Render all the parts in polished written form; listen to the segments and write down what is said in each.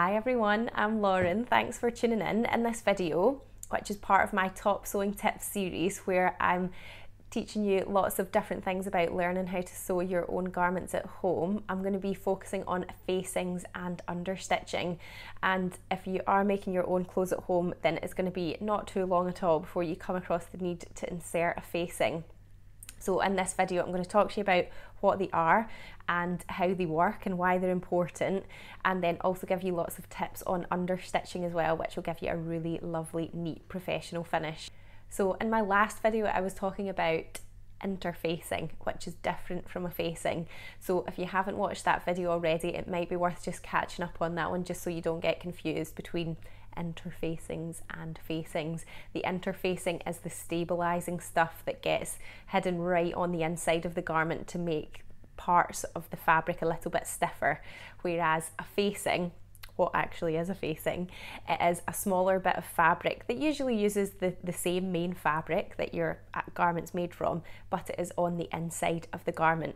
Hi everyone, I'm Lauren. Thanks for tuning in this video, which is part of my top sewing tips series where I'm teaching you lots of different things about learning how to sew your own garments at home. I'm going to be focusing on facings and understitching, and if you are making your own clothes at home, then it's going to be not too long at all before you come across the need to insert a facing. So in this video, I'm going to talk to you about what they are and how they work and why they're important, and then also give you lots of tips on understitching as well, which will give you a really lovely, neat, professional finish. So in my last video, I was talking about interfacing, which is different from a facing. So if you haven't watched that video already, it might be worth just catching up on that one, just so you don't get confused between interfacings and facings. The interfacing is the stabilizing stuff that gets hidden right on the inside of the garment to make parts of the fabric a little bit stiffer, whereas a facing, what actually is a facing, it is a smaller bit of fabric that usually uses the same main fabric that your garment's made from, but it is on the inside of the garment.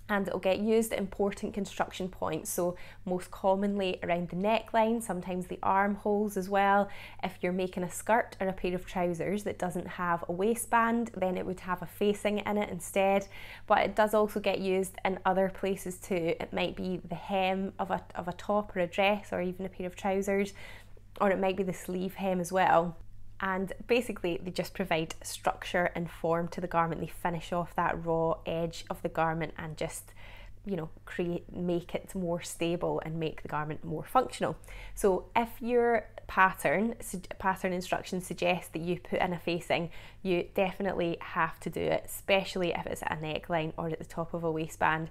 And it'll get used at important construction points, so most commonly around the neckline, sometimes the armholes as well. If you're making a skirt or a pair of trousers that doesn't have a waistband, then it would have a facing in it instead. But it does also get used in other places too. It might be the hem of a top or a dress, or even a pair of trousers, or it might be the sleeve hem as well. And basically they just provide structure and form to the garment. They finish off that raw edge of the garment and just, you know, make it more stable and make the garment more functional. So if your pattern instructions suggest that you put in a facing, you definitely have to do it, especially if it's at a neckline or at the top of a waistband.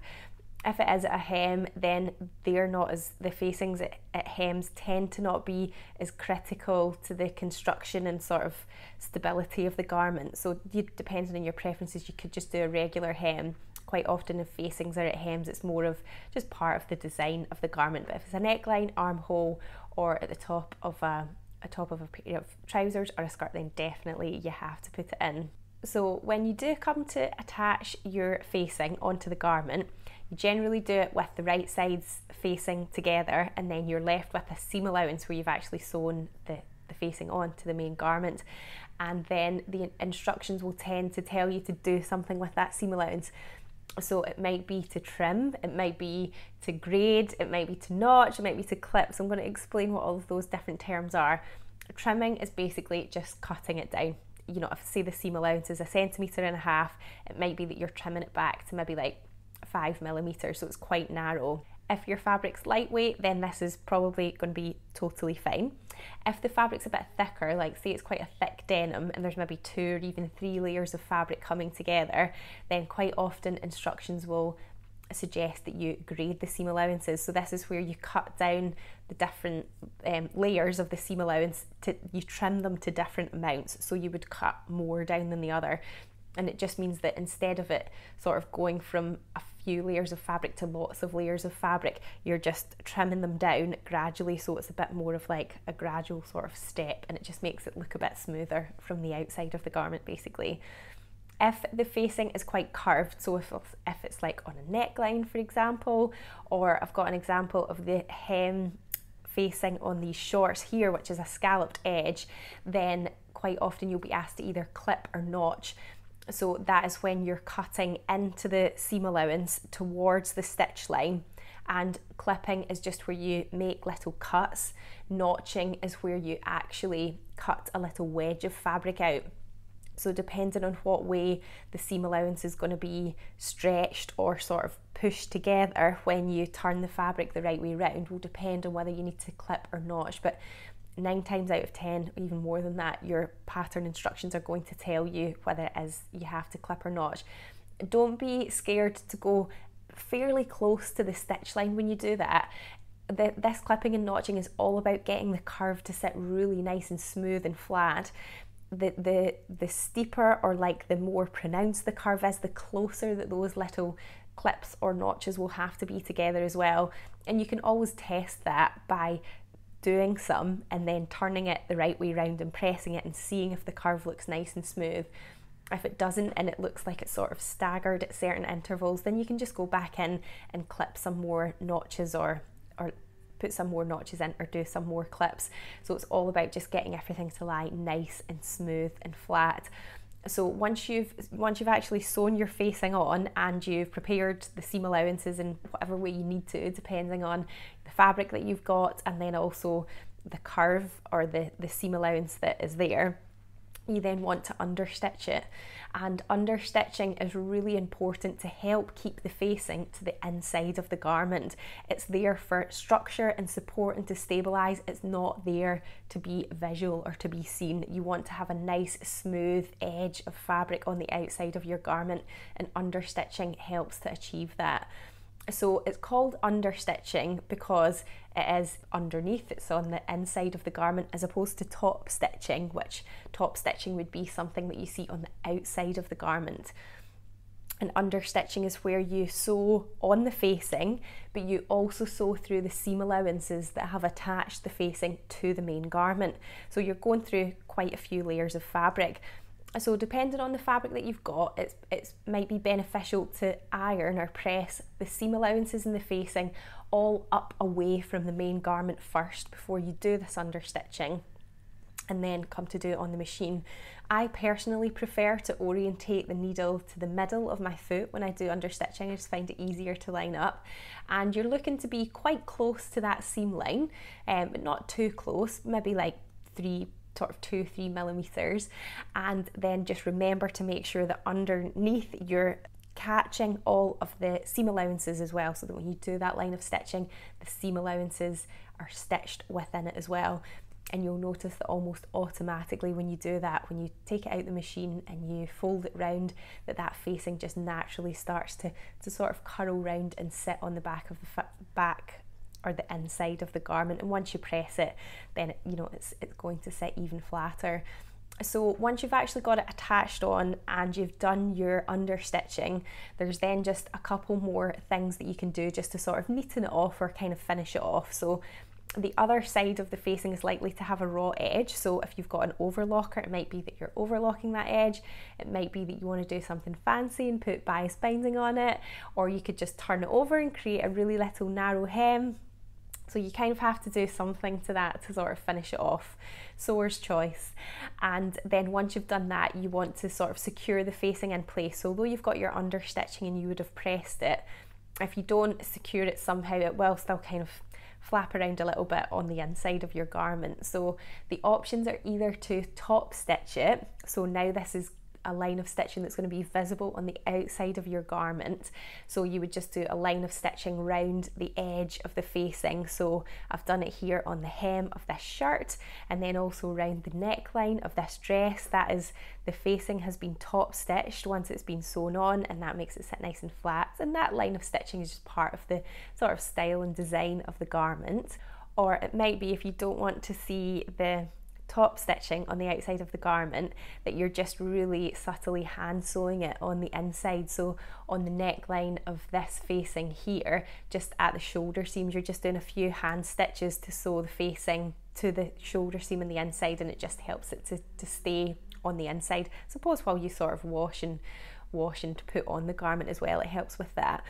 If it is a hem, then they're not as, the facings at hems tend to not be as critical to the construction and sort of stability of the garment. So depending on your preferences, you could just do a regular hem. Quite often if facings are at hems, it's more of just part of the design of the garment. But if it's a neckline, armhole, or at the top of a pair of trousers or a skirt, then definitely you have to put it in. So when you do come to attach your facing onto the garment, you generally do it with the right sides facing together, and then you're left with a seam allowance where you've actually sewn the facing onto the main garment. And then the instructions will tend to tell you to do something with that seam allowance. So it might be to trim, it might be to grade, it might be to notch, it might be to clip. So I'm going to explain what all of those different terms are. Trimming is basically just cutting it down. You know, if say the seam allowance is 1.5 centimeters, it might be that you're trimming it back to maybe like 5 millimeters, so it's quite narrow. If your fabric's lightweight, then this is probably going to be totally fine. If the fabric's a bit thicker, like say it's quite a thick denim and there's maybe 2 or even 3 layers of fabric coming together, then quite often instructions will suggest that you grade the seam allowances. So this is where you cut down the different layers of the seam allowance, you trim them to different amounts, so you would cut more down than the other. And it just means that instead of it sort of going from a few layers of fabric to lots of layers of fabric, you're just trimming them down gradually, so it's a bit more of like a gradual sort of step, and it just makes it look a bit smoother from the outside of the garment basically. If the facing is quite curved, so if it's like on a neckline for example, or I've got an example of the hem facing on these shorts here, which is a scalloped edge, then quite often you'll be asked to either clip or notch. So that is when you're cutting into the seam allowance towards the stitch line, and clipping is just where you make little cuts. Notching is where you actually cut a little wedge of fabric out. So depending on what way the seam allowance is going to be stretched or sort of pushed together when you turn the fabric the right way round will depend on whether you need to clip or notch. But 9 times out of 10, even more than that, your pattern instructions are going to tell you whether it is you have to clip or notch. Don't be scared to go fairly close to the stitch line when you do that. This clipping and notching is all about getting the curve to sit really nice and smooth and flat. The steeper, or like the more pronounced the curve is, the closer that those little clips or notches will have to be together as well. And you can always test that by doing some and then turning it the right way around and pressing it and seeing if the curve looks nice and smooth. If it doesn't and it looks like it's sort of staggered at certain intervals, then you can just go back in and clip some more notches or put some more notches in or do some more clips. So it's all about just getting everything to lie nice and smooth and flat. So once you've actually sewn your facing on and you've prepared the seam allowances in whatever way you need to, depending on the fabric that you've got and then also the curve or the seam allowance that is there, you then want to understitch it. And understitching is really important to help keep the facing to the inside of the garment. It's there for structure and support and to stabilise. It's not there to be visual or to be seen. You want to have a nice smooth edge of fabric on the outside of your garment, and understitching helps to achieve that. So it's called understitching because it is underneath, it's on the inside of the garment, as opposed to top stitching, which top stitching would be something that you see on the outside of the garment. And understitching is where you sew on the facing, but you also sew through the seam allowances that have attached the facing to the main garment. So you're going through quite a few layers of fabric. So depending on the fabric that you've got, it might be beneficial to iron or press the seam allowances in the facing all up away from the main garment first before you do this understitching, and then come to do it on the machine. I personally prefer to orientate the needle to the middle of my foot when I do understitching. I just find it easier to line up, and you're looking to be quite close to that seam line, but not too close, maybe like 2-3 millimeters, and then just remember to make sure that underneath you're catching all of the seam allowances as well, so that when you do that line of stitching, the seam allowances are stitched within it as well. And you'll notice that almost automatically when you do that, when you take it out the machine and you fold it round, that facing just naturally starts to sort of curl round and sit on the back of the back or the inside of the garment. And once you press it, then it's going to sit even flatter. So once you've actually got it attached on and you've done your understitching, there's then just a couple more things that you can do just to sort of neaten it off or kind of finish it off. So the other side of the facing is likely to have a raw edge. So if you've got an overlocker, it might be that you're overlocking that edge. It might be that you want to do something fancy and put bias binding on it, or you could just turn it over and create a really little narrow hem. So you kind of have to do something to that to sort of finish it off. Sewer's choice. And then once you've done that, you want to sort of secure the facing in place. So although you've got your understitching and you would have pressed it, if you don't secure it somehow, it will still kind of flap around a little bit on the inside of your garment. So the options are either to top stitch it. So now this is a line of stitching that's going to be visible on the outside of your garment. So you would just do a line of stitching round the edge of the facing. So I've done it here on the hem of this shirt, and then also round the neckline of this dress. That is, the facing has been top stitched once it's been sewn on, and that makes it sit nice and flat. And that line of stitching is just part of the sort of style and design of the garment. Or it might be, if you don't want to see the top stitching on the outside of the garment, that you're just really subtly hand sewing it on the inside. So on the neckline of this facing here, just at the shoulder seams, you're just doing a few hand stitches to sew the facing to the shoulder seam on the inside, and it just helps it to stay on the inside. Suppose while you sort of wash and to put on the garment as well, it helps with that.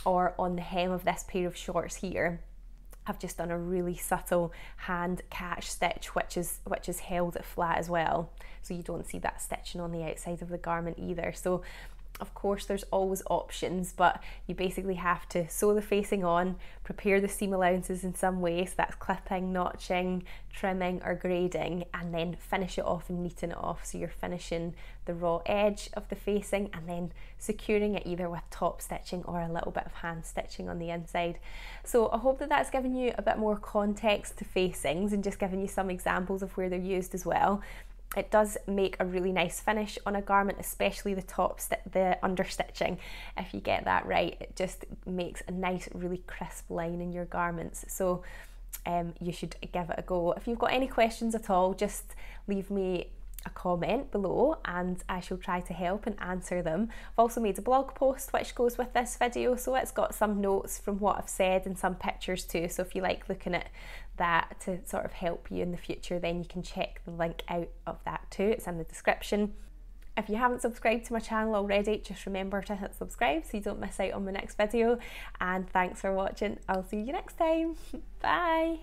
Or on the hem of this pair of shorts here, I've just done a really subtle hand catch stitch, which is held it flat as well, so you don't see that stitching on the outside of the garment either. So of course there's always options, but you basically have to sew the facing on, prepare the seam allowances in some way, so that's clipping, notching, trimming or grading, and then finish it off and neaten it off. So you're finishing the raw edge of the facing and then securing it either with top stitching or a little bit of hand stitching on the inside. So I hope that that's given you a bit more context to facings and just given you some examples of where they're used as well. It does make a really nice finish on a garment, especially the understitching. If you get that right, it just makes a nice, really crisp line in your garments. So you should give it a go. If you've got any questions at all, just leave me a comment below and I shall try to help and answer them. I've also made a blog post which goes with this video, so it's got some notes from what I've said and some pictures too, so if you like looking at that to sort of help you in the future, then you can check the link out of that too. It's in the description. If you haven't subscribed to my channel already, just remember to hit subscribe so you don't miss out on my next video. And thanks for watching. I'll see you next time. Bye.